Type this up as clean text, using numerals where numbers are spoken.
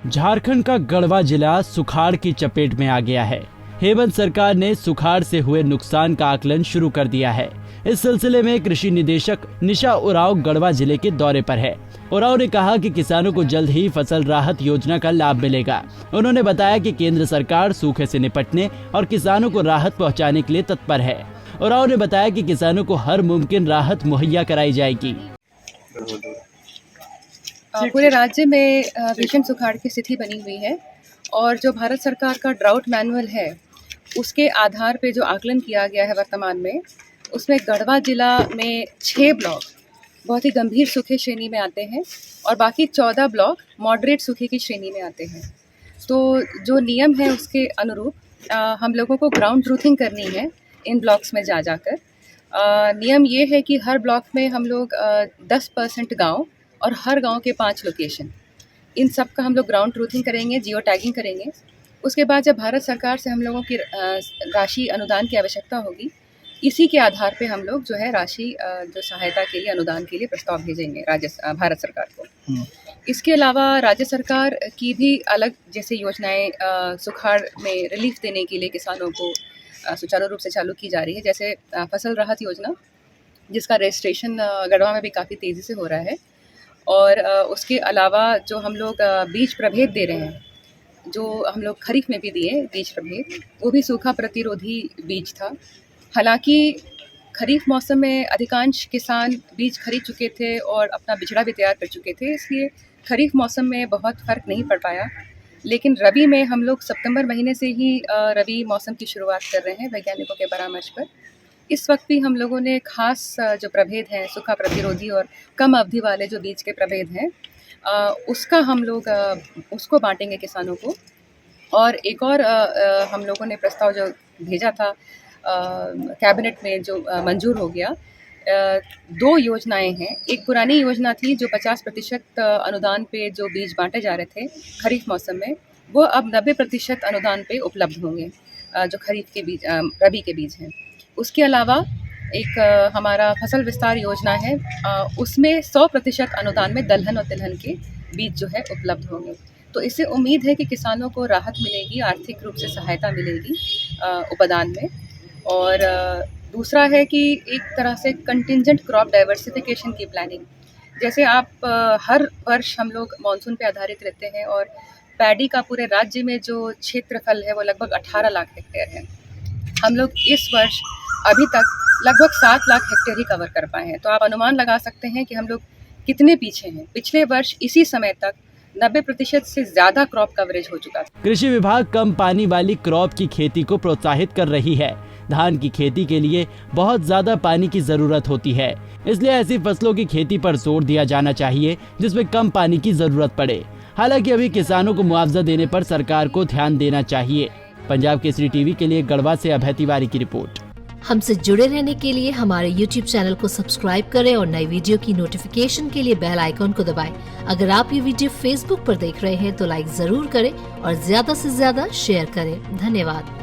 झारखंड का गढ़वा जिला सुखाड़ की चपेट में आ गया है। हेमंत सरकार ने सुखाड़ से हुए नुकसान का आकलन शुरू कर दिया है। इस सिलसिले में कृषि निदेशक निशा उरांव गढ़वा जिले के दौरे पर है। उरांव ने कहा कि किसानों को जल्द ही फसल राहत योजना का लाभ मिलेगा। उन्होंने बताया कि केंद्र सरकार सूखे से निपटने और किसानों को राहत पहुंचाने के लिए तत्पर है। उरांव ने बताया कि किसानों को हर मुमकिन राहत मुहैया कराई जाएगी। पूरे राज्य में भीषण सुखाड़ की स्थिति बनी हुई है और जो भारत सरकार का ड्राउट मैनुअल है उसके आधार पे जो आकलन किया गया है वर्तमान में, उसमें गढ़वा जिला में 6 ब्लॉक बहुत ही गंभीर सूखे श्रेणी में आते हैं और बाकी 14 ब्लॉक मॉडरेट सूखे की श्रेणी में आते हैं। तो जो नियम है उसके अनुरूप हम लोगों को ग्राउंड ट्रूथिंग करनी है इन ब्लॉक्स में जाकर। नियम ये है कि हर ब्लॉक में हम लोग 10% गाँव और हर गांव के 5 लोकेशन, इन सब का हम लोग ग्राउंड ट्रूथिंग करेंगे, जियो टैगिंग करेंगे। उसके बाद जब भारत सरकार से हम लोगों की राशि अनुदान की आवश्यकता होगी, इसी के आधार पे हम लोग जो है राशि जो सहायता के लिए अनुदान के लिए प्रस्ताव भेजेंगे भारत सरकार को। इसके अलावा राज्य सरकार की भी अलग जैसे योजनाएं सुखाड़ में रिलीफ देने के लिए किसानों को सुचारू रूप से चालू की जा रही है। जैसे फसल राहत योजना, जिसका रजिस्ट्रेशन गढ़वा में भी काफ़ी तेज़ी से हो रहा है। और उसके अलावा जो हम लोग बीज प्रभेद दे रहे हैं, जो हम लोग खरीफ में भी दिए बीज प्रभेद, वो भी सूखा प्रतिरोधी बीज था। हालांकि खरीफ मौसम में अधिकांश किसान बीज खरीद चुके थे और अपना बिचड़ा भी तैयार कर चुके थे, इसलिए खरीफ मौसम में बहुत फ़र्क नहीं पड़ पाया। लेकिन रबी में हम लोग सितंबर महीने से ही रबी मौसम की शुरुआत कर रहे हैं वैज्ञानिकों के परामर्श पर। इस वक्त भी हम लोगों ने खास जो प्रभेद हैं सूखा प्रतिरोधी और कम अवधि वाले जो बीज के प्रभेद हैं, उसका हम लोग उसको बांटेंगे किसानों को। और एक और हम लोगों ने प्रस्ताव जो भेजा था कैबिनेट में जो मंजूर हो गया, 2 योजनाएं हैं। एक पुरानी योजना थी जो 50% अनुदान पे जो बीज बांटे जा रहे थे खरीफ मौसम में, वो अब 90% अनुदान पे उपलब्ध होंगे जो खरीफ के बीज रबी के बीज हैं। उसके अलावा एक हमारा फसल विस्तार योजना है, उसमें 100% अनुदान में दलहन और तिलहन के बीज जो है उपलब्ध होंगे। तो इससे उम्मीद है कि किसानों को राहत मिलेगी, आर्थिक रूप से सहायता मिलेगी उपदान में। और दूसरा है कि एक तरह से कंटिंजेंट क्रॉप डाइवर्सिफिकेशन की प्लानिंग। जैसे आप हर वर्ष हम लोग मानसून पे आधारित रहते हैं और पैडी का पूरे राज्य में जो क्षेत्रफल है वो लगभग 18 लाख हेक्टेयर है। हम लोग इस वर्ष अभी तक लगभग 7 लाख हेक्टेयर ही कवर कर पाए हैं। तो आप अनुमान लगा सकते हैं कि हम लोग कितने पीछे हैं। पिछले वर्ष इसी समय तक 90% से ज्यादा क्रॉप कवरेज हो चुका था। कृषि विभाग कम पानी वाली क्रॉप की खेती को प्रोत्साहित कर रही है। धान की खेती के लिए बहुत ज्यादा पानी की जरूरत होती है, इसलिए ऐसी फसलों की खेती पर जोर दिया जाना चाहिए जिसमें कम पानी की जरूरत पड़े। हालांकि अभी किसानों को मुआवजा देने पर सरकार को ध्यान देना चाहिए। पंजाब केसरी टीवी के लिए गढ़वा से अभय तिवारी की रिपोर्ट। हमसे जुड़े रहने के लिए हमारे YouTube चैनल को सब्सक्राइब करें और नई वीडियो की नोटिफिकेशन के लिए बेल आइकॉन को दबाएं। अगर आप ये वीडियो Facebook पर देख रहे हैं तो लाइक जरूर करें और ज्यादा से ज्यादा शेयर करें। धन्यवाद।